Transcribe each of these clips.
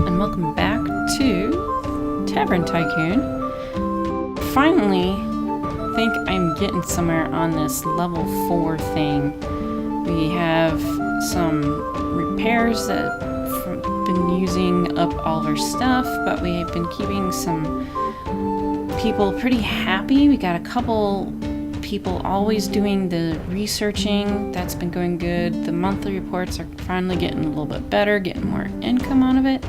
and welcome back to Tavern Tycoon. Finally, I think I'm getting somewhere on this level 4 thing. We have some repairs that have been using up all of our stuff, but we have been keeping some people pretty happy. We got a couple people always doing the researching. That's been going good. The monthly reports are finally getting a little bit better, getting more income out of it,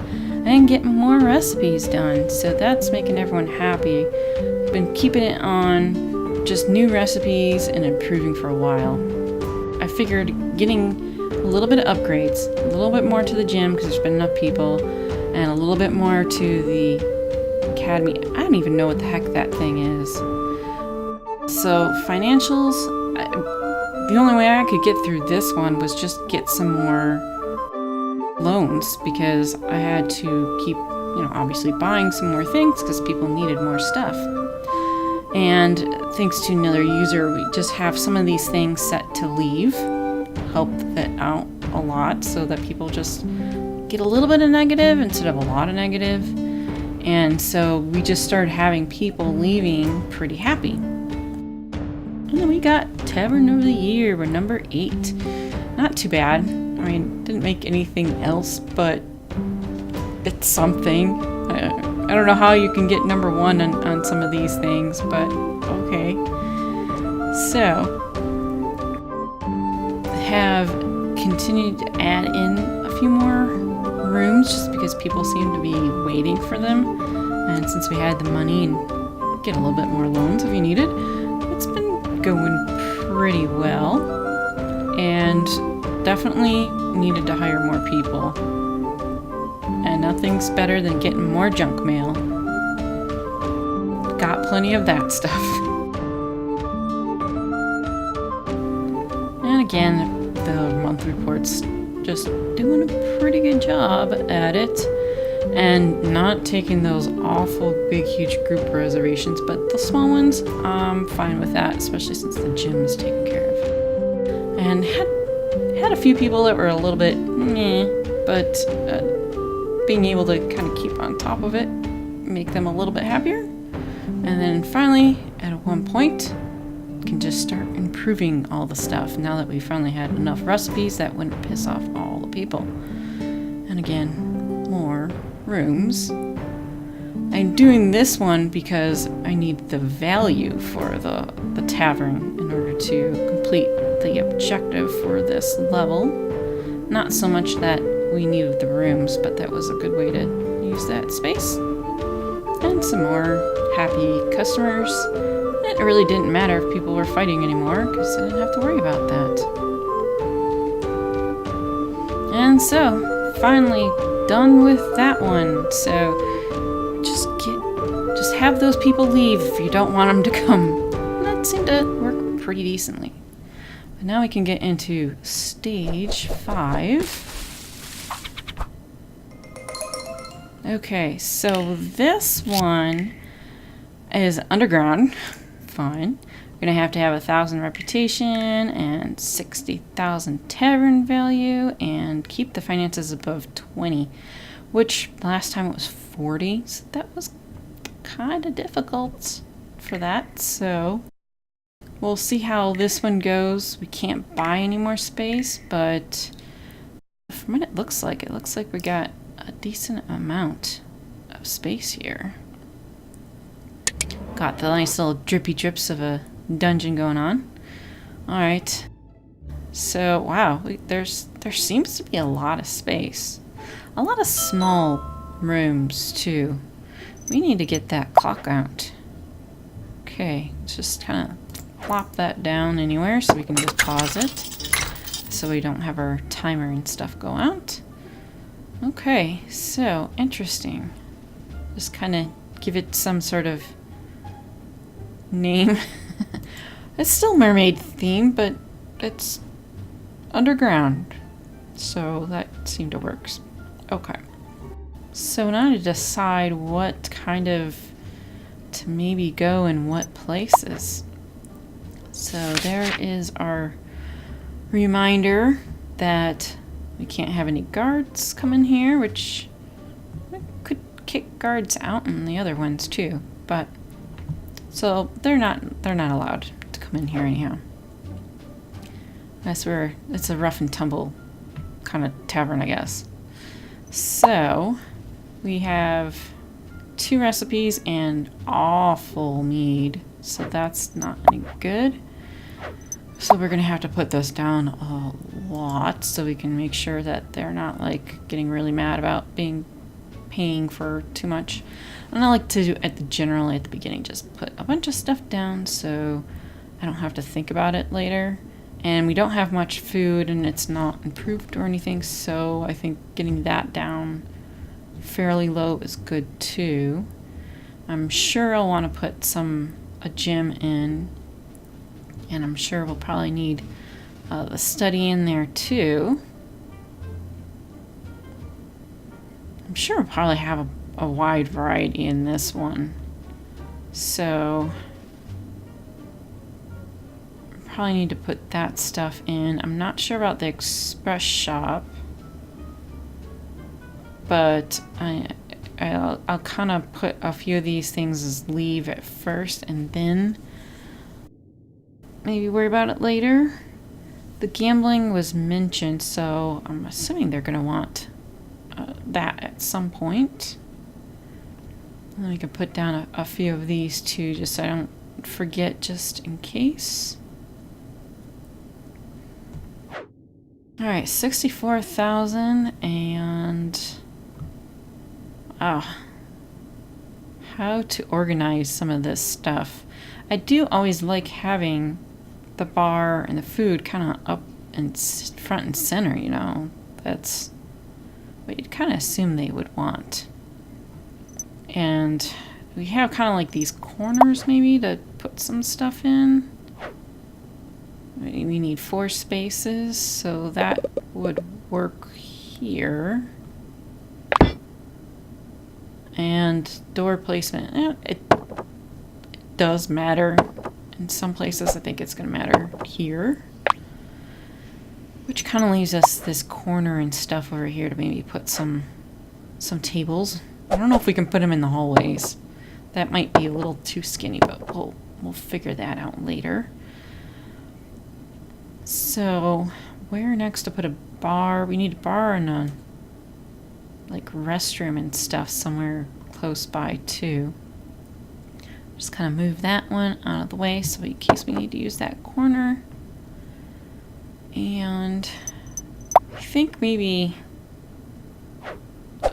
and getting more recipes done. So that's making everyone happy. Been keeping it on just new recipes and improving for a while. I figured getting a little bit of upgrades, a little bit more to the gym because there's been enough people, and a little bit more to the academy. I don't even know what the heck that thing is. So financials, the only way I could get through this one was just get some more loans, because I had to keep, obviously buying some more things because people needed more stuff. And thanks to another user, we just have some of these things set to leave. Helped that out a lot so that people just get a little bit of negative instead of a lot of negative. And so we just started having people leaving pretty happy. And then we got Tavern of the Year. We're number 8. Not too bad. I mean, didn't make anything else, but it's something. I don't know how you can get number 1 on some of these things, but okay. So, have continued to add in a few more rooms just because people seem to be waiting for them. And since we had the money and get a little bit more loans if you needed, it's been going pretty well. And definitely needed to hire more people. And nothing's better than getting more junk mail. Got plenty of that stuff. And again, the monthly reports just doing a pretty good job at it. And not taking those awful big huge group reservations, but the small ones, I'm fine with that, especially since the gym is taken care of. And had a few people that were a little bit meh, but being able to kind of keep on top of it, make them a little bit happier. And then finally, at one point, can just start improving all the stuff now that we finally had enough recipes that wouldn't piss off all the people. And again, more rooms. I'm doing this one because I need the value for the tavern in order to complete the objective for this level. Not so much that we needed the rooms, but that was a good way to use that space. And some more happy customers. It really didn't matter if people were fighting anymore because I didn't have to worry about that. And so, finally done with that one. So, just have those people leave if you don't want them to come. And that seemed to work pretty decently. But now we can get into stage 5. Okay, so this one is underground. Fine. We're gonna have to have 1,000 reputation and 60,000 tavern value and keep the finances above 20, which last time it was 40, so that was kind of difficult for that. So we'll see how this one goes. We can't buy any more space, but from what it looks like we got a decent amount of space here. Got the nice little drippy drips of a dungeon going on. Alright. So, wow, there seems to be a lot of space. A lot of small rooms, too. We need to get that clock out. Okay, let's just kind of plop that down anywhere so we can just pause it. So we don't have our timer and stuff go out. Okay, so interesting. Just kind of give it some sort of name. It's still mermaid theme, but it's underground. So that seemed to work. Okay. So now to decide what kind of to maybe go in what places. So there is our reminder that we can't have any guards come in here, which kick guards out in the other ones too, but so they're not allowed to come in here anyhow. That's where it's a rough and tumble kind of tavern, I guess. So we have 2 recipes and awful mead, so that's not any good. So we're gonna have to put this down a lot so we can make sure that they're not like getting really mad about paying for too much. And I like to generally at the beginning just put a bunch of stuff down so I don't have to think about it later. And we don't have much food and it's not improved or anything, so I think getting that down fairly low is good too. I'm sure I'll want to put a gym in, and I'm sure we'll probably need the study in there too. I'm sure we'll probably have a wide variety in this one. So probably need to put that stuff in. I'm not sure about the express shop, but I'll kind of put a few of these things as leave at first and then maybe worry about it later. The gambling was mentioned, so I'm assuming they're going to want that at some point. And then we can put down a few of these too, just so I don't forget, just in case. Alright, 64,000 and how to organize some of this stuff. I do always like having the bar and the food kind of up and front and center, you know. That's what you'd kind of assume they would want. And we have kind of like these corners maybe to put some stuff in. We need 4 spaces, so that would work here. And door placement, it does matter. In some places I think it's going to matter here. Which kind of leaves us this corner and stuff over here to maybe put some tables. I don't know if we can put them in the hallways. That might be a little too skinny, but we'll figure that out later. So, where next to put a bar? We need a bar and a like restroom and stuff somewhere close by too. Just kind of move that one out of the way so in case we need to use that corner. And I think maybe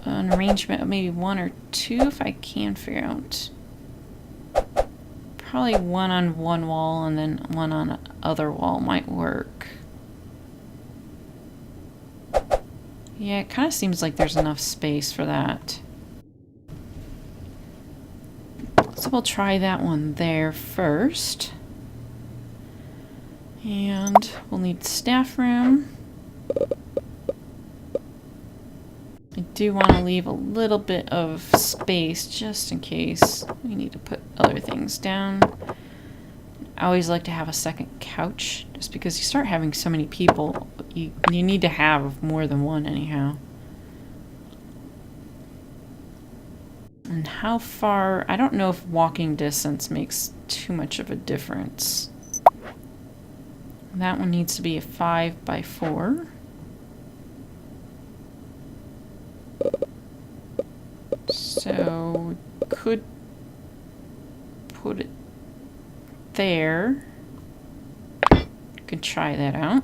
an arrangement of maybe 1 or 2 if I can figure out. Probably 1 on one wall and then 1 on the other wall might work. Yeah, it kind of seems like there's enough space for that. So we'll try that one there first. And we'll need staff room. I do want to leave a little bit of space just in case we need to put other things down. I always like to have a second couch just because you start having so many people, you need to have more than one anyhow. And how far, I don't know if walking distance makes too much of a difference. That one needs to be a 5 by 4. So, could put it there. Could try that out.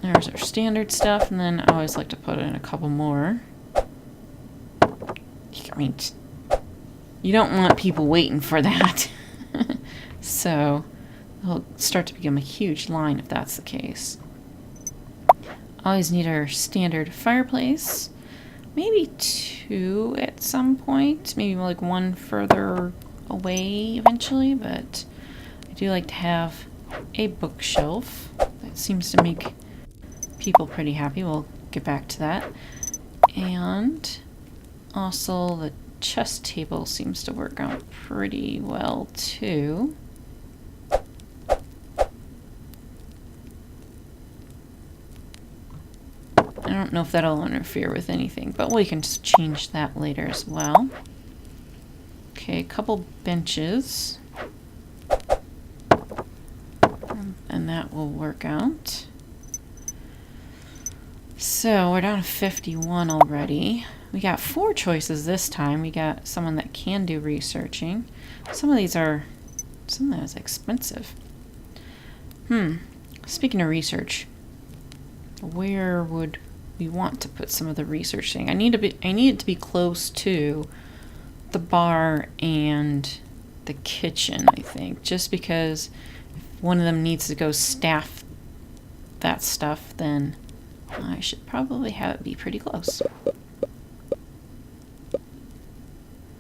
There's our standard stuff, and then I always like to put in a couple more. I mean, you don't want people waiting for that. So, it'll start to become a huge line if that's the case. Always need our standard fireplace. Maybe 2 at some point. Maybe like 1 further away eventually, but I do like to have a bookshelf. That seems to make people pretty happy. We'll get back to that. And also the chess table seems to work out pretty well too. I don't don't know if that'll interfere with anything, but we can just change that later as well. Okay, a couple benches. And that will work out. So we're down to 51 already. We got 4 choices this time. We got someone that can do researching. Some of that is expensive. Speaking of research, where would we want to put some of the research thing? I need it to be close to the bar and the kitchen, I think. Just because if one of them needs to go staff that stuff, then I should probably have it be pretty close.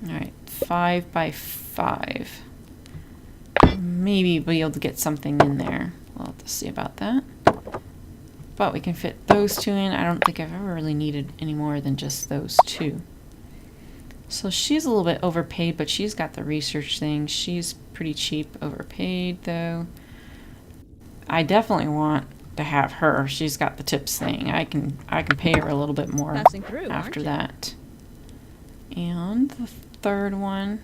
Alright, 5 by 5. Maybe be able to get something in there. We'll have to see about that. But we can fit those 2 in. I don't think I've ever really needed any more than just those 2. So she's a little bit overpaid, but she's got the research thing. She's pretty cheap. Overpaid, though. I definitely want to have her. She's got the tips thing. I can pay her a little bit more after that. And the third one,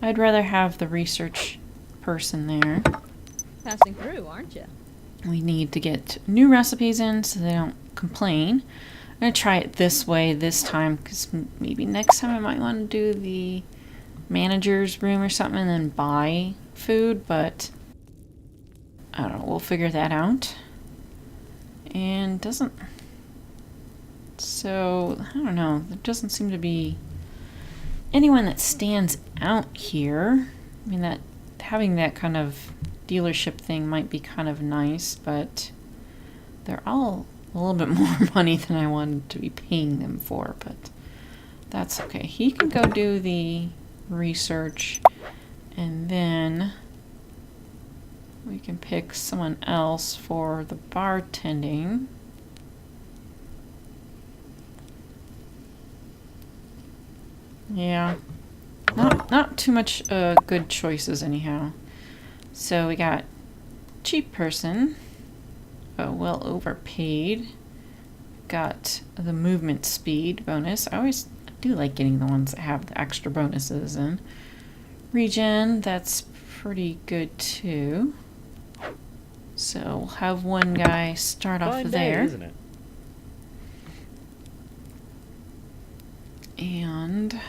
I'd rather have the research person there. Passing through, aren't you? We need to get new recipes in so they don't complain. I'm going to try it this way this time, because maybe next time I might want to do the manager's room or something and then buy food, but I don't know, we'll figure that out. And so, I don't know, there doesn't seem to be anyone that stands out here. I mean, that having that kind of dealership thing might be kind of nice, but they're all a little bit more money than I wanted to be paying them for, but that's okay. He can go do the research, and then we can pick someone else for the bartending. Yeah, not too much good choices anyhow. So we got cheap person, well overpaid. Got the movement speed bonus. I do like getting the ones that have the extra bonuses. And regen, that's pretty good too. So we'll have one guy start off there. Day, isn't it? And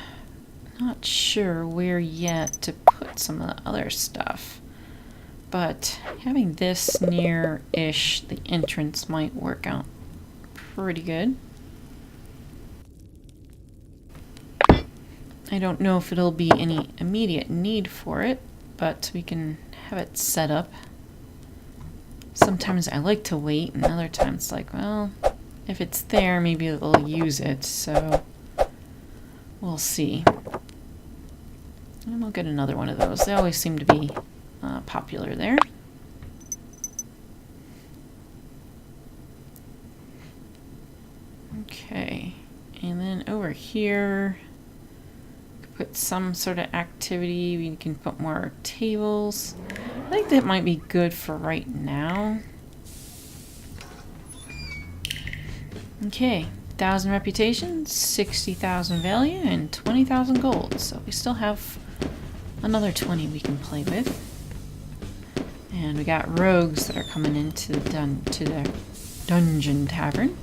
not sure where yet to put some of the other stuff. But having this near-ish the entrance might work out pretty good. I don't know if it'll be any immediate need for it, but we can have it set up. Sometimes I like to wait, and other times like, well, if it's there, maybe they'll use it, so we'll see. And we'll get another one of those. They always seem to be popular there. Okay, and then over here, put some sort of activity. We can put more tables. I think that might be good for right now. Okay, 1,000 reputation, 60,000 value, and 20,000 gold. So we still have another 20 we can play with. And we got rogues that are coming into the dungeon tavern.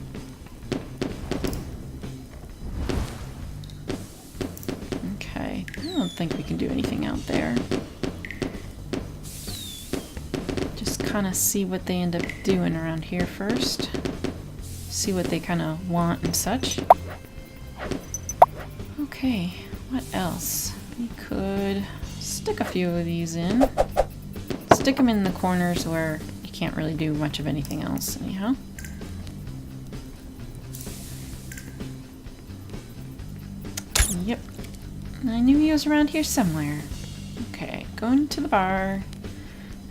Okay, I don't think we can do anything out there. Just kind of see what they end up doing around here first. See what they kind of want and such. Okay, what else? We could stick a few of these in. Stick them in the corners where you can't really do much of anything else anyhow. Yep. I knew he was around here somewhere. Okay, going to the bar.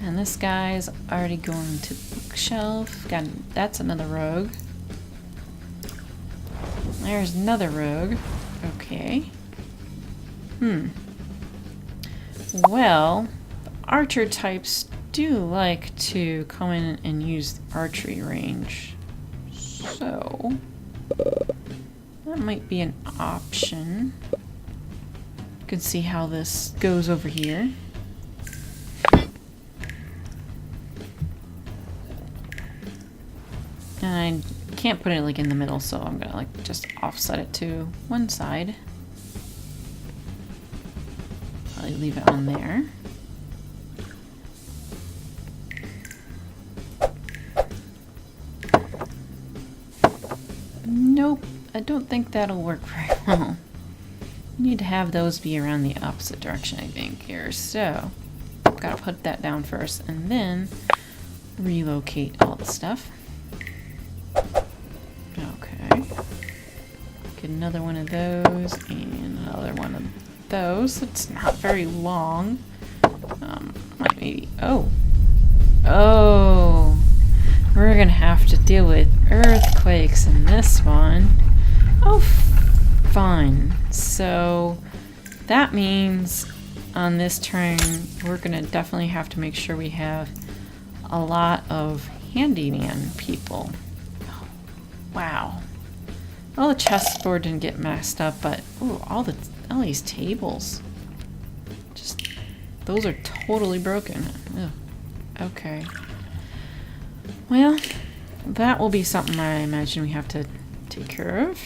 And this guy's already going to the bookshelf. That's another rogue. There's another rogue. Okay. Well, the archer types do like to come in and use the archery range. So that might be an option. You can see how this goes over here. And I can't put it like in the middle, so I'm gonna like just offset it to one side. Probably leave it on there. Nope, I don't think that'll work very well. You need to have those be around the opposite direction, I think, here. So, gotta put that down first, and then relocate all the stuff. Okay. Get another one of those, and another one of those. It's not very long. Might maybe... Oh! We're gonna have to deal with earthquakes in this one. Oh, fun. So that means on this turn we're gonna definitely have to make sure we have a lot of handyman people. Wow. Well, the chessboard didn't get messed up, but ooh, all these tables. Just those are totally broken. Ugh. Okay. Well, that will be something I imagine we have to take care of.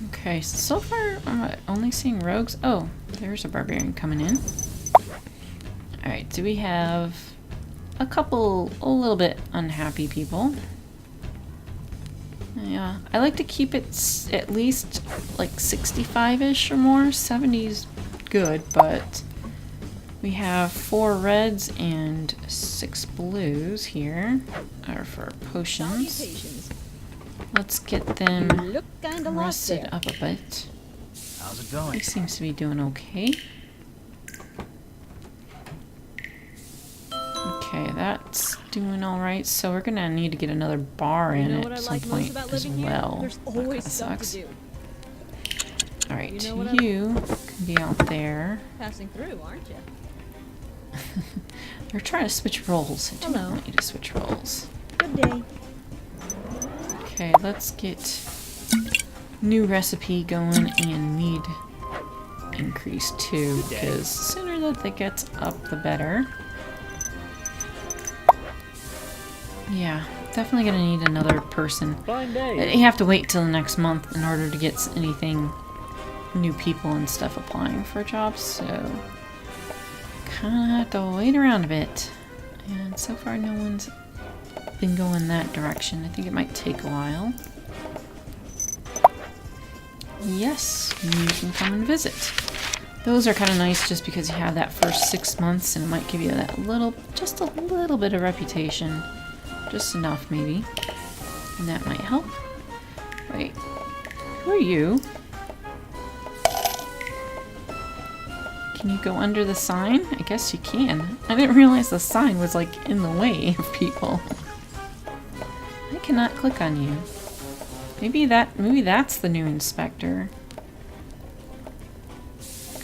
Okay, so far I'm only seeing rogues. Oh, there's a barbarian coming in. Alright, do we have a little bit unhappy people? Yeah, I like to keep it at least like 65-ish or more. 70's good, but we have 4 reds and 6 blues here are for potions. Salutations. Let's get them You look kinda lost rested there. up a bit. How's it He going? seems to be doing okay. Okay, that's doing alright. So we're gonna need to get another bar You in know at what I some like most point about as living well. here? There's That kinda always stuff sucks. to do. Alright, You know what I- you can be out there. Passing through, aren't you? They're trying to switch roles. I do not Hello. want you to switch roles. Good day. Okay, let's get new recipe going and mead increase too, because the sooner that gets up, the better. Yeah, definitely gonna need another person. Fine day. You have to wait till the next month in order to get anything, new people and stuff applying for jobs, so kinda have to wait around a bit. And so far no one's been going that direction. I think it might take a while. Yes, you can come and visit. Those are kind of nice just because you have that first 6 months and it might give you that just a little bit of reputation. Just enough, maybe. And that might help. Wait, who are you? Can you go under the sign? I guess you can. I didn't realize the sign was like in the way of people. I cannot click on you. Maybe that's the new inspector.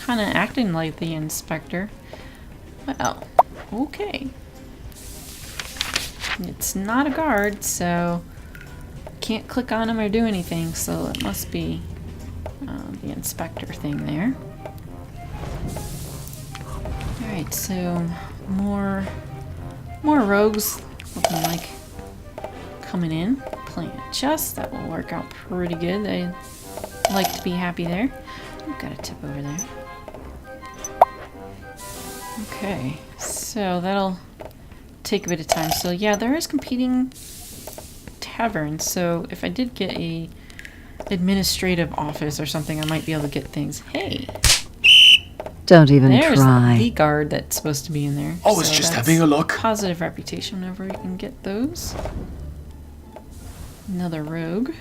Kinda acting like the inspector. Well, okay. It's not a guard, so can't click on him or do anything, so it must be the inspector thing there. Alright, so more rogues looking like coming in. Playing a chest, that will work out pretty good. They like to be happy there. I've got a tip over there. Okay, so that'll take a bit of time. So yeah, there is competing taverns, so if I did get a administrative office or something, I might be able to get things. Hey! Don't even There's try. the guard that's supposed to be in there. I was just that's having a look. Positive reputation whenever we can get those. Another rogue.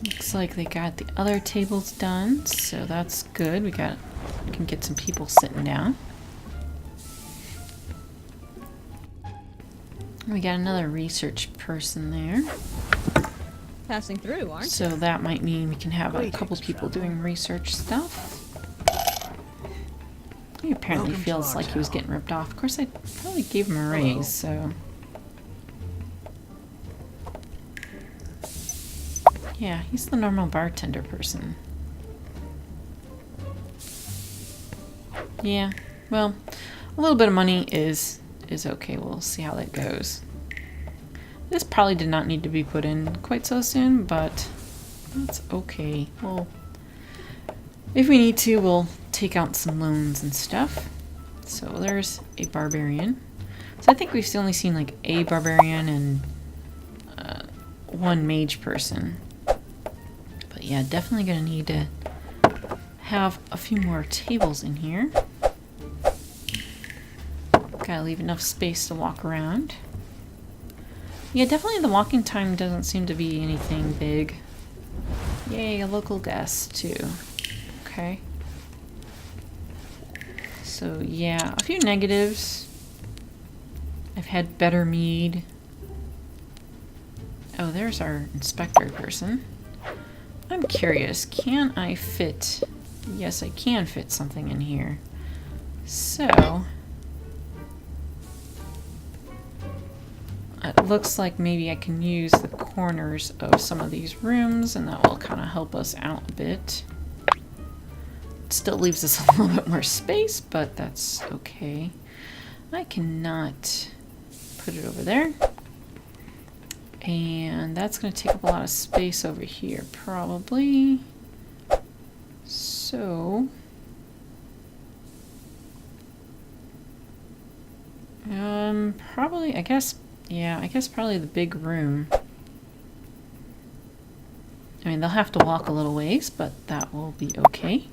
Looks like they got the other tables done, so that's good. We can get some people sitting down. We got another research person there. Passing through, aren't you? So that might mean we can have a couple people doing research stuff. He apparently Welcome to feels our like he was town. getting ripped off. Of course, I probably gave him a raise, so... Yeah, he's the normal bartender person. Yeah, well, a little bit of money is okay. We'll see how that goes. This probably did not need to be put in quite so soon, but that's okay. Well, if we need to, we'll take out some loans and stuff. So there's a barbarian. So I think we've only seen like a barbarian and one mage person. But yeah, definitely gonna need to have a few more tables in here. Gotta leave enough space to walk around. Yeah, definitely the walking time doesn't seem to be anything big. Yay, a local guest too. Okay. So yeah, a few negatives. I've had better mead. Oh, there's our inspector person. I'm curious, can I fit... Yes, I can fit something in here. So... It looks like maybe I can use the corners of some of these rooms, and that will kind of help us out a bit. It still leaves us a little bit more space, but that's okay. I cannot put it over there. And that's going to take up a lot of space over here, probably. So... probably, I guess... Yeah, I guess probably the big room. I mean, they'll have to walk a little ways, but that will be okay.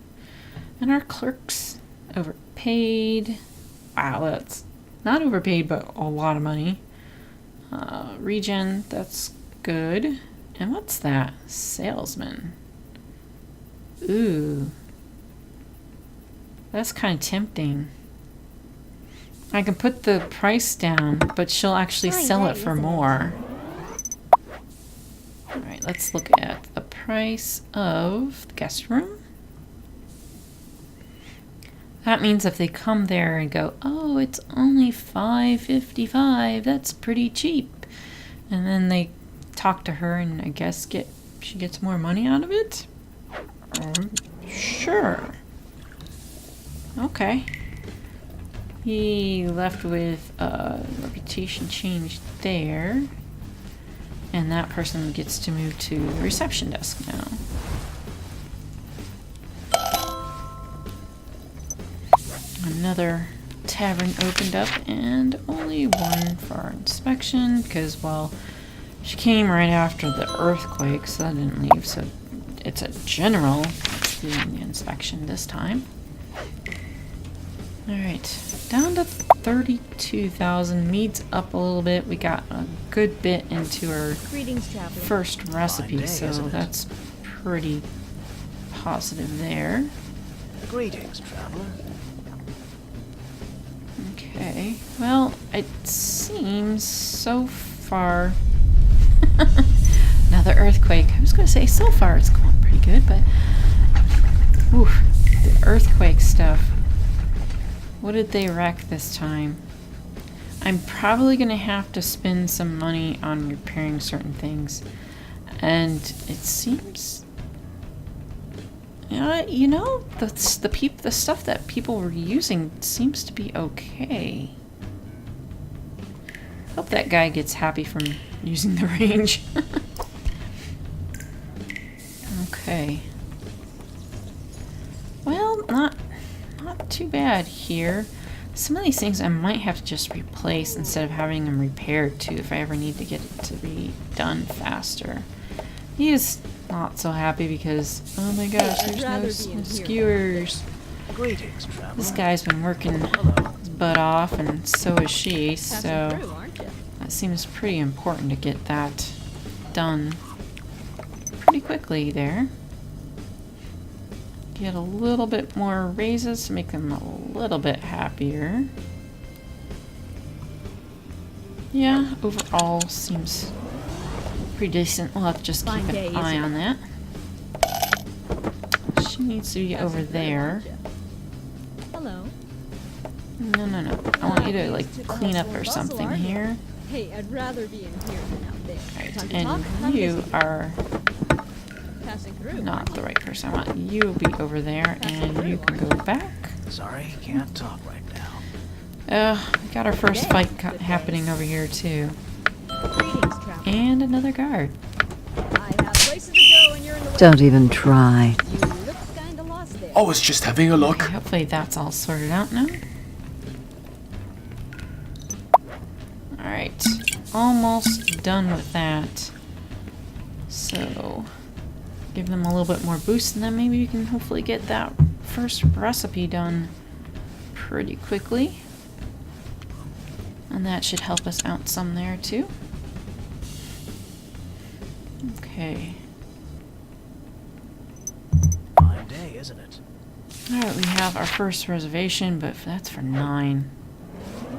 And our clerks, overpaid. Wow, that's not overpaid, but a lot of money. Regen, that's good. And what's that? Salesman. Ooh. That's kind of tempting. I can put the price down, but she'll actually sell it for more. Alright, let's look at the price of the guest room. That means if they come there and go, oh, it's only $5.55, that's pretty cheap. And then they talk to her and I guess she gets more money out of it? Sure. Okay. He left with a reputation change there. And that person gets to move to the reception desk now. Another tavern opened up and only one for our inspection because, well, she came right after the earthquake, so that didn't leave. So it's a general that's doing the inspection this time. Alright, down to 32,000. Mead's up a little bit. We got a good bit into our Greetings, traveler. first recipe, day, so isn't it? that's pretty positive there. Greetings, traveler. Okay, well, it seems so far... Another earthquake. I was going to say so far it's going pretty good, but... Oof, the earthquake stuff. What did they wreck this time? I'm probably going to have to spend some money on repairing certain things. And it seems... you know, the stuff that people were using seems to be okay. Hope that guy gets happy from using the range. Okay. Well, not too bad here. Some of these things I might have to just replace instead of having them repaired too if I ever need to get it to be done faster. He is not so happy because, oh my gosh, I'd rather there's be no in here. skewers. Greetings, traveler. This guy's been working his butt off and so is she, Passing so through, aren't you? that seems pretty important to get that done pretty quickly there. Get a little bit more raises to make them a little bit happier. Yeah, overall seems pretty decent. We'll have to just Fine keep day, an eye isn't on that. She needs to be over Passing through, there. aren't you? Hello. No, no, no. I want you to, like, clean up or something here. Hey, I'd rather be in here than out there. Alright, Time to talk, and I'm you busy. are Passing through. not the right person. I want you to be over there, and you can go back. Sorry, can't talk right now. We got our first fight happening over here, too. Greetings, traveler. And another guard. I have places to go and you're in the way. Don't even try. You look kinda lost there. I was just having a look. Okay, hopefully that's all sorted out now. Alright, almost done with that. So, give them a little bit more boost, and then maybe we can hopefully get that first recipe done pretty quickly. And that should help us out some there too. Okay. Fine day, isn't it? Alright, we have our first reservation, but that's for 9.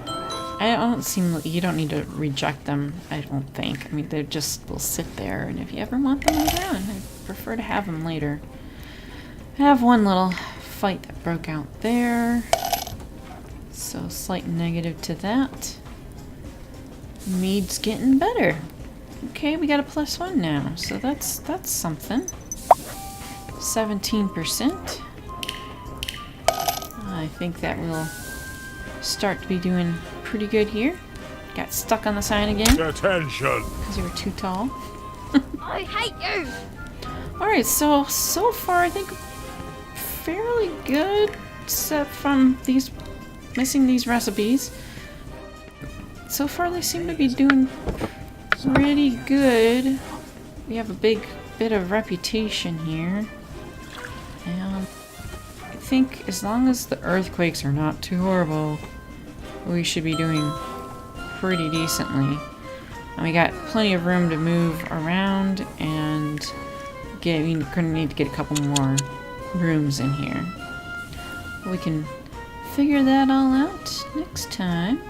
I don't seem like you don't need to reject them, I don't think. I mean, they just will sit there, and if you ever want them later on, I prefer to have them later. I have one little fight that broke out there, so slight negative to that. Mead's getting better. Okay, we got a +1 now, so that's something. 17%. I think that will start to be doing pretty good here. Got stuck on the sign again Attention! because you were too tall. I hate you! Alright, so far I think fairly good, except from these missing these recipes. So far they seem to be doing pretty good. We have a big bit of reputation here. And I think as long as the earthquakes are not too horrible, we should be doing pretty decently. And we got plenty of room to move around, and we're gonna need to get a couple more rooms in here. We can figure that all out next time.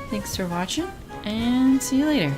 Thanks for watching, and see you later.